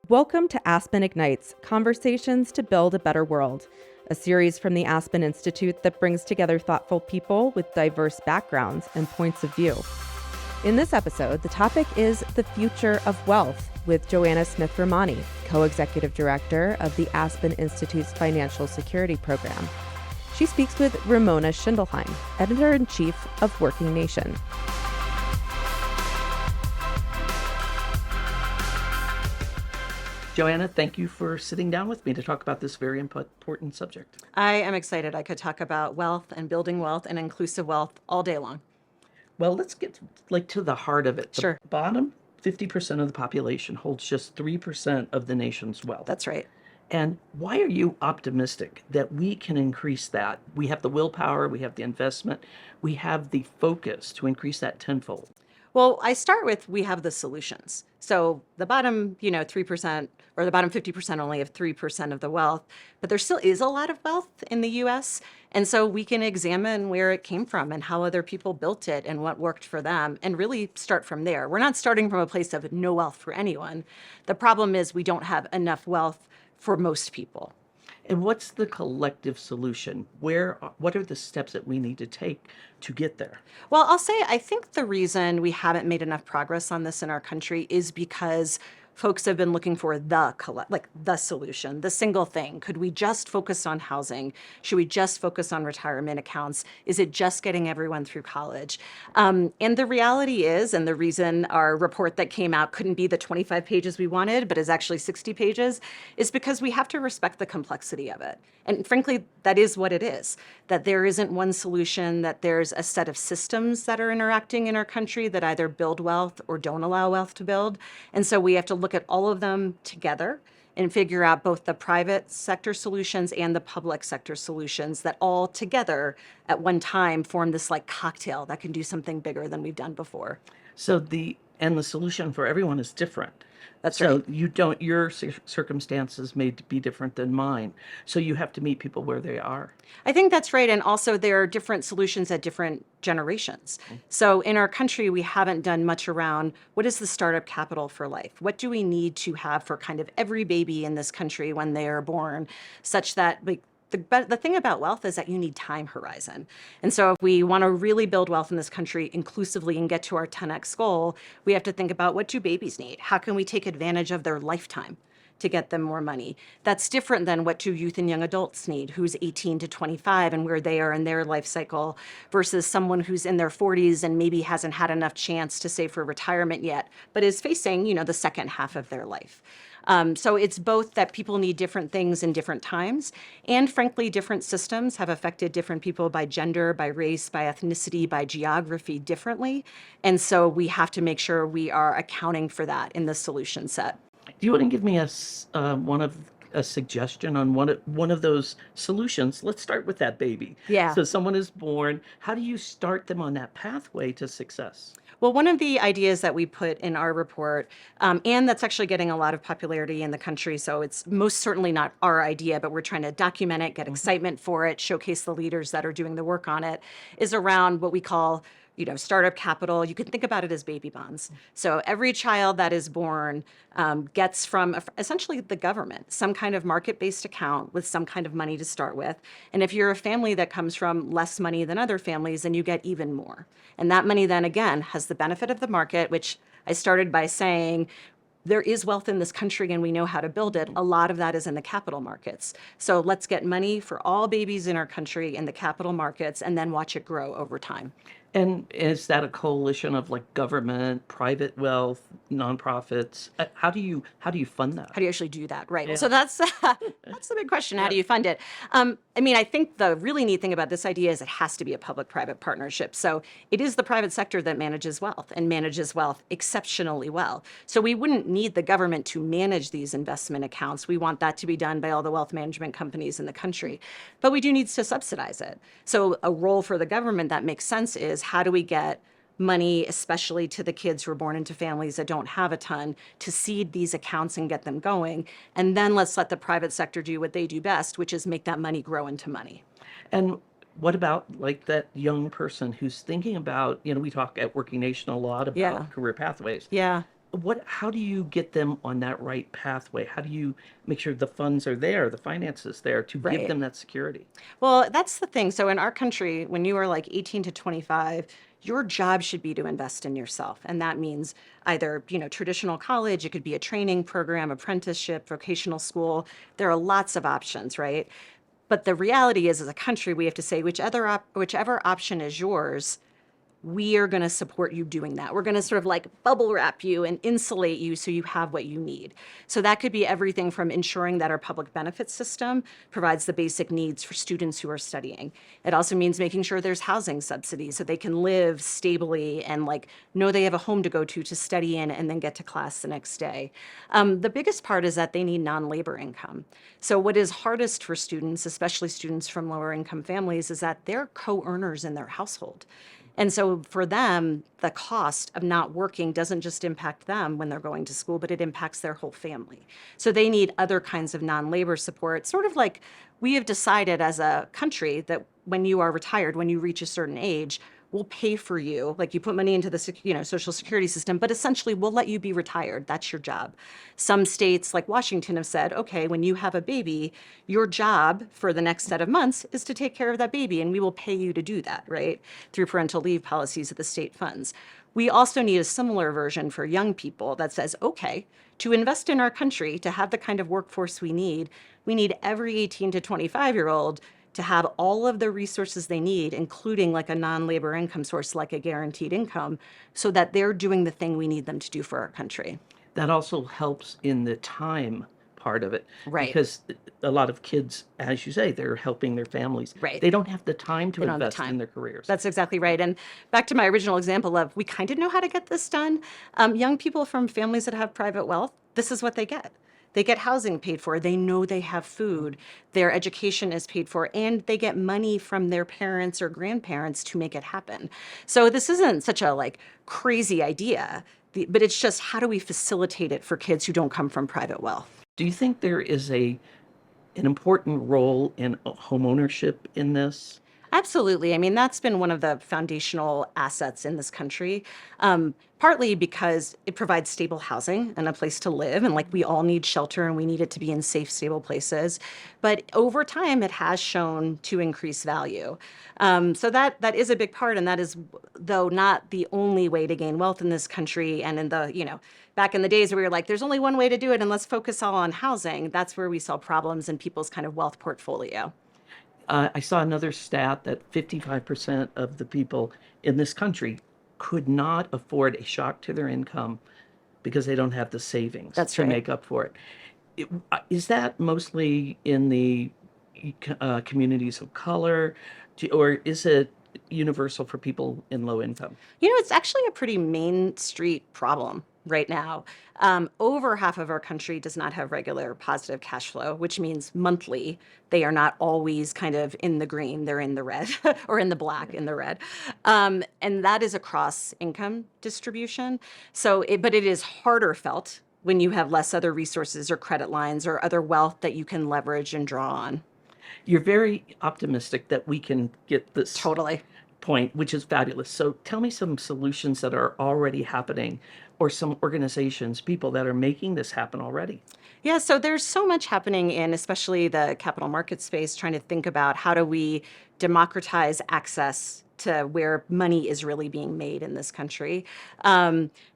Welcome to Aspen Ignites, Conversations to Build a Better World, a series from the Aspen Institute that brings together thoughtful people with diverse backgrounds and points of view. In this episode, the topic is the future of wealth with Joanna Smith-Ramani, co-executive director of the Aspen Institute's Financial Security Program. She speaks with Ramona Schindelheim, editor-in-chief of WorkingNation. Joanna, thank you for sitting down with me to talk about this very important subject. I am excited. I could talk about wealth and building wealth and inclusive wealth all day long. Well, let's get to the heart of it. Sure. The bottom 50% of the population holds just 3% of the nation's wealth. That's right. And why are you optimistic that we can increase that? We have the willpower, we have the investment, we have the focus to increase that tenfold. Well, I start with we have the solutions. So the bottom, 3% or the bottom 50% only have 3% of the wealth, but there still is a lot of wealth in the US. And so we can examine where it came from and how other people built it and what worked for them and really start from there. We're not starting from a place of no wealth for anyone. The problem is we don't have enough wealth for most people. And what's the collective solution? What are the steps that we need to take to get there? Well, I'll say I think the reason we haven't made enough progress on this in our country is because folks have been looking for the solution, the single thing. Could we just focus on housing? Should we just focus on retirement accounts? Is it just getting everyone through college? And the reality is, and the reason our report that came out couldn't be the 25 pages we wanted, but is actually 60 pages, is because we have to respect the complexity of it. And frankly, that is what it is, that there isn't one solution, that there's a set of systems that are interacting in our country that either build wealth or don't allow wealth to build. And so we have to look at all of them together and figure out both the private sector solutions and the public sector solutions that all together at one time form this cocktail that can do something bigger than we've done before. So the solution for everyone is different. That's right. So your circumstances may be different than mine. So you have to meet people where they are. I think that's right. And also there are different solutions at different generations. So in our country, we haven't done much around what is the startup capital for life? What do we need to have for kind of every baby in this country when they are born, such that the thing about wealth is that you need time horizon. And so if we want to really build wealth in this country inclusively and get to our 10x goal, we have to think about what do babies need? How can we take advantage of their lifetime to get them more money? That's different than what do youth and young adults need, who's 18 to 25 and where they are in their life cycle versus someone who's in their 40s and maybe hasn't had enough chance to save for retirement yet, but is facing, the second half of their life. So it's both that people need different things in different times, and frankly, different systems have affected different people by gender, by race, by ethnicity, by geography differently. And so we have to make sure we are accounting for that in the solution set. Do you want to give me a suggestion on one of those solutions? Let's start with that baby. Yeah. So someone is born. How do you start them on that pathway to success? Well, one of the ideas that we put in our report, and that's actually getting a lot of popularity in the country, so it's most certainly not our idea, but we're trying to document it, get excitement for it, showcase the leaders that are doing the work on it, is around what we call startup capital. You can think about it as baby bonds. So every child that is born gets from essentially the government some kind of market-based account with some kind of money to start with. And if you're a family that comes from less money than other families, then you get even more. And that money then again has the benefit of the market, which I started by saying, there is wealth in this country and we know how to build it. A lot of that is in the capital markets. So let's get money for all babies in our country in the capital markets and then watch it grow over time. And is that a coalition of government, private wealth, nonprofits? How do you fund that? How do you actually do that? Right. Yeah. So that's the big question. How do you fund it? I think the really neat thing about this idea is it has to be a public-private partnership. So it is the private sector that manages wealth and manages wealth exceptionally well. So we wouldn't need the government to manage these investment accounts. We want that to be done by all the wealth management companies in the country. But we do need to subsidize it. So a role for the government that makes sense is how do we get money, especially to the kids who are born into families that don't have a ton, to seed these accounts and get them going. And then let's let the private sector do what they do best, which is make that money grow into money. And what about that young person who's thinking about, we talk at WorkingNation a lot about career pathways. Yeah. how do you get them on that right pathway? How do you make sure the funds are there, the finances there to give Right. them that security? Well, that's the thing. So in our country, when you are like 18 to 25, your job should be to invest in yourself. And that means either, traditional college, it could be a training program, apprenticeship, vocational school. There are lots of options, right? But the reality is, as a country, we have to say whichever option is yours, we are going to support you doing that. We're going to sort of like bubble wrap you and insulate you so you have what you need. So that could be everything from ensuring that our public benefits system provides the basic needs for students who are studying. It also means making sure there's housing subsidies so they can live stably and like know they have a home to go to study in and then get to class the next day. The biggest part is that they need non-labor income. So what is hardest for students, especially students from lower income families, is that they're co-earners in their household. And so for them, the cost of not working doesn't just impact them when they're going to school, but it impacts their whole family. So they need other kinds of non-labor support, sort of like we have decided as a country that when you are retired, when you reach a certain age, we'll pay for you, like you put money into the social security system, but essentially we'll let you be retired. That's your job. Some states like Washington have said, okay, when you have a baby, your job for the next set of months is to take care of that baby, and we will pay you to do that, right? Through parental leave policies that the state funds. We also need a similar version for young people that says, okay, to invest in our country, to have the kind of workforce we need every 18 to 25-year-old to have all of the resources they need, including like a non-labor income source, like a guaranteed income, so that they're doing the thing we need them to do for our country. That also helps in the time part of it, Right. because a lot of kids, as you say, they're helping their families. Right. They don't have the time to They don't have the invest in time. their careers. That's exactly right. And back to my original example of we kind of know how to get this done. Young people from families that have private wealth, this is what they get. They get housing paid for. They know they have food. Their education is paid for, and they get money from their parents or grandparents to make it happen. So this isn't such a like crazy idea, but it's just how do we facilitate it for kids who don't come from private wealth? Do you think there is an important role in home ownership in this? Absolutely. I mean, that's been one of the foundational assets in this country, partly because it provides stable housing and a place to live. And like we all need shelter and we need it to be in safe, stable places. But over time, it has shown to increase value. So that is a big part. And that is, though, not the only way to gain wealth in this country. And in the, back in the days where we were like, there's only one way to do it and let's focus all on housing, that's where we saw problems in people's kind of wealth portfolio. I saw another stat that 55% of the people in this country could not afford a shock to their income because they don't have the savings That's to right. make up for it. Is that mostly in the communities of color, or is it universal for people in low income? It's actually a pretty Main Street problem right now. Over half of our country does not have regular positive cash flow, which means monthly. They are not always kind of in the green, they're in the red or in the black, in the red. And that is across income distribution. But it is harder felt when you have less other resources or credit lines or other wealth that you can leverage and draw on. You're very optimistic that we can get this Totally. point, which is fabulous. So tell me some solutions that are already happening, or some organizations, people that are making this happen already. Yeah, so there's so much happening in especially the capital market space, trying to think about how do we democratize access to where money is really being made in this country.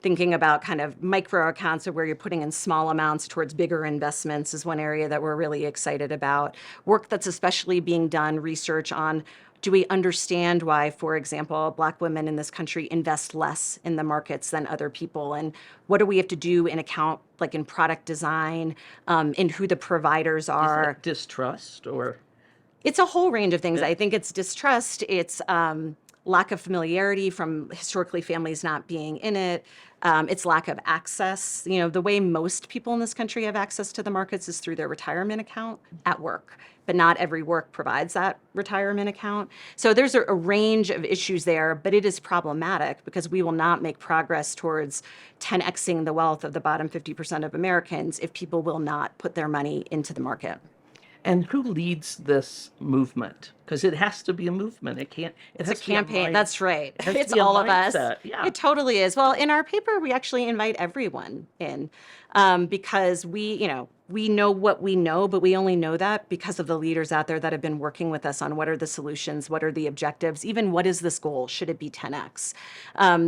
Thinking about kind of micro accounts of where you're putting in small amounts towards bigger investments is one area that we're really excited about. Work that's especially being done, research on do we understand why, for example, Black women in this country invest less in the markets than other people? And what do we have to do in account, like in product design, in who the providers Is are? that distrust, or? It's a whole range of things. I think it's distrust. It's lack of familiarity from historically families not being in it. It's lack of access. The way most people in this country have access to the markets is through their retirement account at work, but not every work provides that retirement account. So there's a range of issues there, but it is problematic because we will not make progress towards 10xing the wealth of the bottom 50% of Americans if people will not put their money into the market. And who leads this movement? Because it has to be a movement. It It's a has to be a campaign. mind- That's right. it has to It's be a all of us. mindset. Yeah. It totally is. Well, in our paper, we actually invite everyone in because we know what we know, but we only know that because of the leaders out there that have been working with us on what are the solutions, what are the objectives, even what is this goal? Should it be 10x?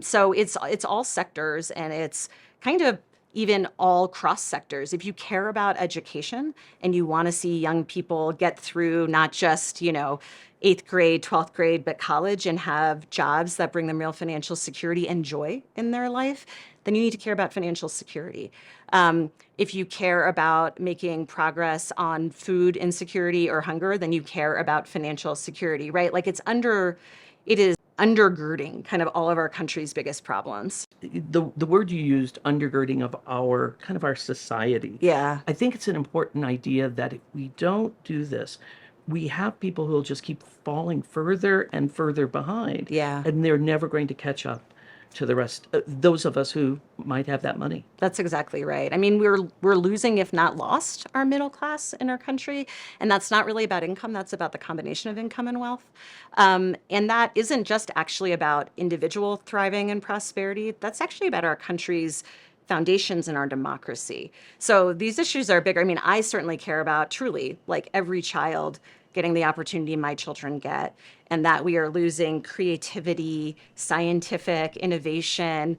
So it's all sectors, and it's kind of even all cross sectors. If you care about education and you want to see young people get through not just, 8th grade, 12th grade, but college and have jobs that bring them real financial security and joy in their life, then you need to care about financial security. If you care about making progress on food insecurity or hunger, then you care about financial security, right? Like it is undergirding kind of all of our country's biggest problems. The word you used, undergirding of our society. Yeah. I think it's an important idea that if we don't do this, we have people who will just keep falling further and further behind. Yeah. And they're never going to catch up to the rest, those of us who might have that money. That's exactly right. I mean, we're losing, if not lost, our middle class in our country, and that's not really about income. That's about the combination of income and wealth, and that isn't just actually about individual thriving and prosperity. That's actually about our country's foundations and our democracy. So these issues are bigger. I mean, I certainly care about truly like every child getting the opportunity my children get, and that we are losing creativity, scientific innovation,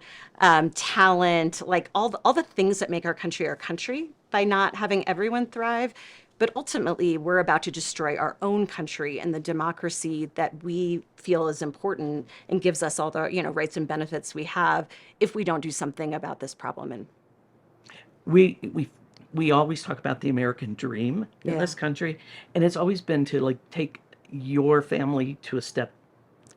talent, like all the things that make our country by not having everyone thrive. But ultimately, we're about to destroy our own country and the democracy that we feel is important and gives us all the rights and benefits we have if we don't do something about this problem. And we always talk about the American dream in Yeah. this country, and it's always been to like take your family to a step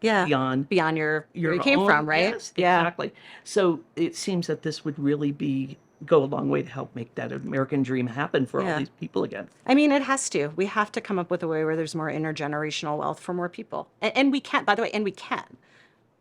beyond beyond where you came own. from, right? Yes, exactly. So it seems that this would really go a long way to help make that American dream happen for all Yeah. these people again. I mean, it has to. We have to come up with a way where there's more intergenerational wealth for more people. And we can, by the way, and we can.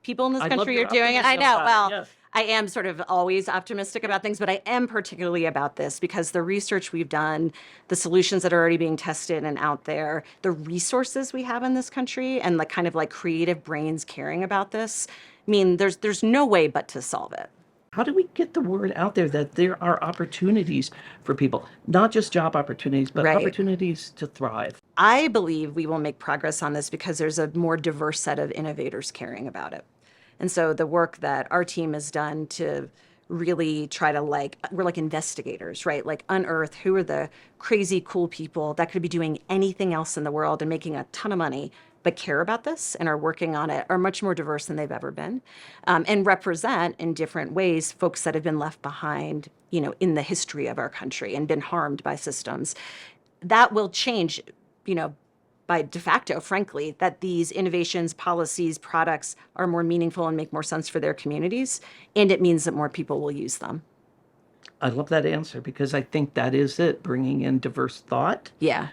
People in this I love country your are doing it. I optimism know. about it, Well, yes. I am sort of always optimistic about things, but I am particularly about this because the research we've done, the solutions that are already being tested and out there, the resources we have in this country, and the kind of like creative brains caring about this, I mean, there's no way but to solve it. How do we get the word out there that there are opportunities for people, not just job opportunities, but Right. opportunities to thrive? I believe we will make progress on this because there's a more diverse set of innovators caring about it. And so the work that our team has done to really try to we're like investigators, right? Like unearth who are the crazy cool people that could be doing anything else in the world and making a ton of money, but care about this and are working on it, are much more diverse than they've ever been, and represent in different ways folks that have been left behind, in the history of our country and been harmed by systems. That will change, by de facto, frankly, that these innovations, policies, products are more meaningful and make more sense for their communities. And it means that more people will use them. I love that answer because I think that is it, bringing in diverse thought. Yeah.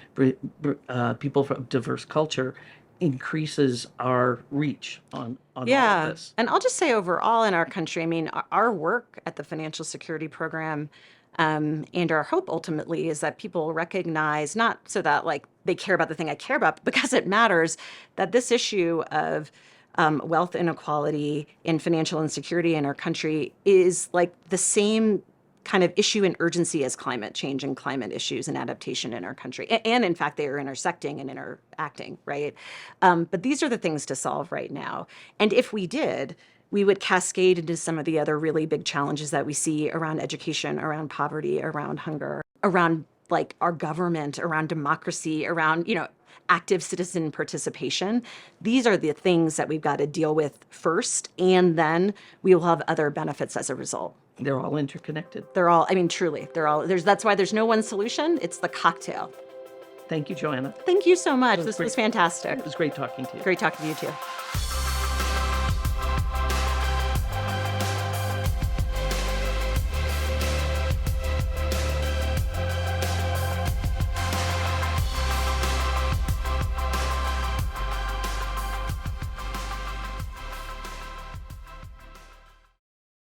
People from diverse culture increases our reach on all of this. And I'll just say overall in our country, I mean, our work at the Financial Security Program and our hope ultimately is that people recognize, not so that like they care about the thing I care about, but because it matters, that this issue of wealth inequality and financial insecurity in our country is like the same kind of issue and urgency as climate change and climate issues and adaptation in our country. And in fact, they are intersecting and interacting, right? But these are the things to solve right now. And if we did, we would cascade into some of the other really big challenges that we see around education, around poverty, around hunger, around like our government, around democracy, around, active citizen participation. These are the things that we've got to deal with first, and then we will have other benefits as a result. They're all interconnected. Truly, that's why there's no one solution. It's the cocktail. Thank you, Joanna. Thank you so much. This great. was fantastic. It was great talking to you. Great talking to you too.